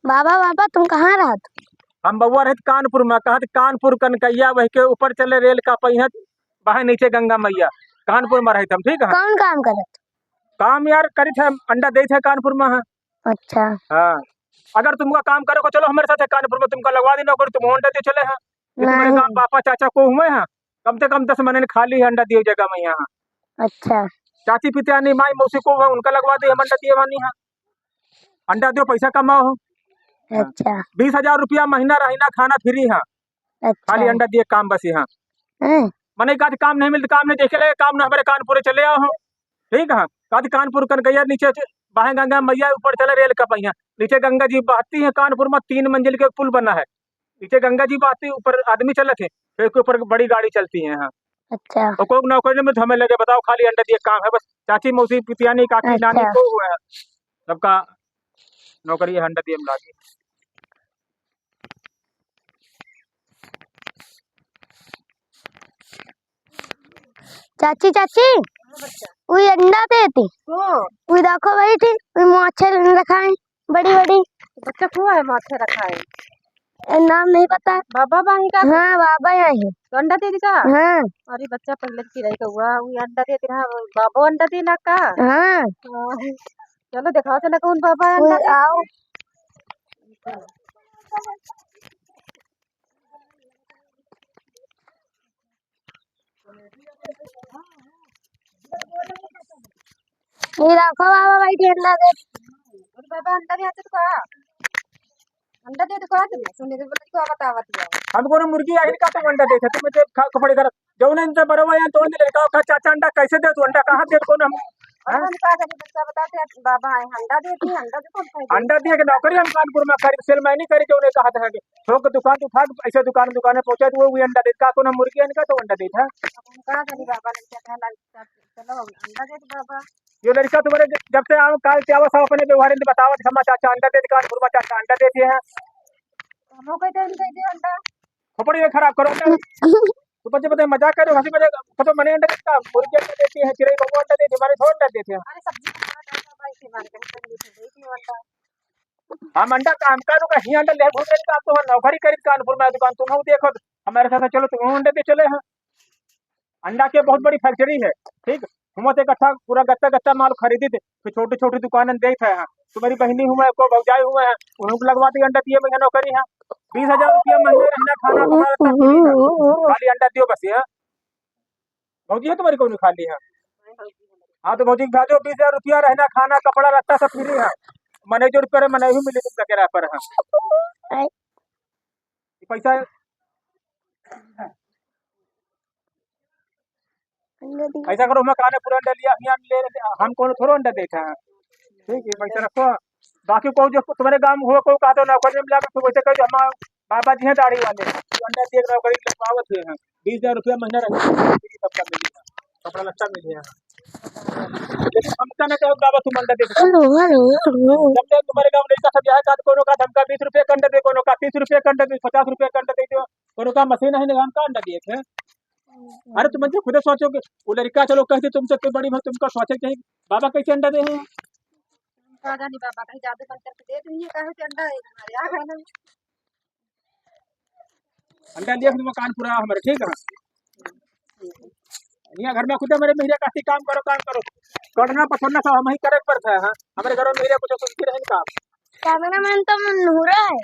बाबा बाबा तुम कहाँ रहत? हम बउआ रहत कानपुर में, कहत कानपुर कनकैया वही के ऊपर चले रेल का पहिया वहाँ नीचे गंगा मैया कानपुर में रहते हम। ठीक है, कौन काम करत? काम यार करी थे, अंडा दे थे कानपुर में। हाँ अच्छा हाँ, अगर तुमका काम करो को चलो हमारे साथ है कानपुर में, तुमका लगवा दी नौकरी, तुम अंडा दे चले हैं। ये तुम्हारे नहीं। गाँव पापा चाचा को हुए हैं, कम से कम 10 महीने खाली है अंडा दिए जगह में यहाँ। अच्छा चाची पितियानी माई मौसी को है, उनका लगवा दे हम अंडा दिए वानी है। अंडा दो पैसा कमाओ। अच्छा 20,000 रुपया महीना रहना खाना फ्री है, अच्छा खाली अंडा दिए काम बस यहाँ। हैं? मैंने कहा काम नहीं मिलता, काम नहीं देखे ले, काम ना हमारे कानपुर चले आओ हम। ठीक है, कहा कानपुर कनकैया नीचे बाहें गंगा मैया ऊपर चले रेल का पहिया, नीचे गंगा जी बहती है। कानपुर में 3 मंजिल के पुल बना है, नीचे गंगा जी बहती, ऊपर आदमी चले थे, फिर के ऊपर बड़ी गाड़ी चलती है यहाँ। अच्छा और कोई नौकरी में हमें लगे बताओ, खाली अंडा दिए काम है बस। चाची मौसी पितियानी काकी नानी अच्छा को हुआ है, सबका नौकरी है अंडा दिए में लागी। चाची चाची वही अंडा देती। वही देखो भाई थी, वही माछे रखा है बड़ी बड़ी। बच्चा को है माथे रखा है, नाम नहीं पता। बाबा बाही का? हाँ बाबा यहाँ है। तो अंडा दे का? हाँ अरे बच्चा पहले की रही का हुआ, वो अंडा दे रहा, बाबा अंडा देला का? हाँ चलो दिखाओ, चलो कौन बाबा है अंडा दे। आओ ये देखो बाबा भाई थी अंडा दे। अरे बाबा अंडा दे तो का? अंडा दे तो का? सुनने के बोल को बतावत है हमको ना मुर्गी आखिर का तुम अंडा देते तुम जो कपड़े कर जो ने इनसे बरवा यहाँ तोड़ दे लड़का का चाचा अंडा कैसे दे तू, अंडा कहाँ दे को हम। और हम का जाने बच्चा बताते हैं बाबा है अंडा देती है, अंडा दे कौन खाएगा? अंडा दिए के नौकरी हम कानपुर में करी, सेल मैं नहीं करी, जो उन्हें कहा था कि थोक दुकान उठा ऐसे दुकान पहुंचा तो वो अंडा देता को ना मुर्गी इनका तो अंडा देता। हम का जाने बाबा ने क्या कहला, चलो अंडा दे बाबा। ये लड़का तुम्हारे जब से आओ काल से आओ सब अपने व्यवहार में बताओ, हम चाचा अंडा दे कानपुर में चाचा अंडा देते हैं। हम कोई दे अंडा खोपड़ी में खराब करो तो बच्चे बताए मजाक करो, हंसी मजाक तो मने अंडा देता, मुर्गी अंडा देती है, चिड़ै बबू अंडा देती है, हमारे थोड़ा अंडा देते हैं। अरे सब्जी बाबा इसे मार के देती अंडा। हम अंडा काम करो का ही अंडा ले घूम रहे काम, तो नौकरी करी कानपुर में दुकान तुम देखो हमारे साथ चलो तुम अंडे दे चले हैं। अंडा की बहुत बड़ी फैक्ट्री है। ठीक, हम तो इकट्ठा पूरा गत्ता गत्ता माल खरीदी थे, फिर छोटी छोटी दुकान देख है। तुम्हारी बहनी हुए को भौजाई हुए हैं, उनको लगवा दी अंडा दिए महीना नौकरी है। 20,000 रुपया महीने रहना खाना तुम्हारा खाली अंडा दियो बस है। भौजी है तुम्हारी कौन खाली है? हाँ तो भौजी खा दो, 20,000 रुपया रहना खाना कपड़ा लत्ता सब फ्री है। मैनेजर पर मने ही मिली तुम लगे पर है पैसा। ऐसा करो मैं खाने पूरा अंडा लिया ले हम कौन थोड़ा अंडा देता है। ठीक है पैसा रखो, बाकी को जो तुम्हारे गांव हो को कहा तो नौकरी में लगा तो वैसे कहो हम बाबा जी हैं दाढ़ी वाले अंडा दिए नौकरी लगवावत है। 20,000 रुपया महीना रहेगा, सबका मिलेगा, कपड़ा लत्ता मिलेगा। लेकिन हमका ना कहो बाबा तुम अंडा दे, जब तक तुम्हारे गांव लड़का सब यहाँ का कोनो का धमका 20 रुपये का अंडा दे, कोनो का 30 रुपये का अंडा दे, 50 रुपये का अंडा दे दो, कोनो का मशीन है हम का अंडा दिए थे। अरे तुम खुद सोचोगे वो लड़का चलो कहते तुमसे कोई बड़ी बात तुमका सोचे चाहिए बाबा कैसे अंडा दे हैं। नहीं बाबा कहीं जादू बन करके दे देंगे, कहे अंडा हमारे यहाँ खाना अंडा लिया फिर मकान पूरा हमारे। ठीक है, यहाँ घर में खुद मेरे मेहरिया काफी काम करो करना पसंद सब हम ही करे पड़ता है। हमारे घरों में मेहरिया कुछ रहे काम। कैमरामैन तो मनहूरा है।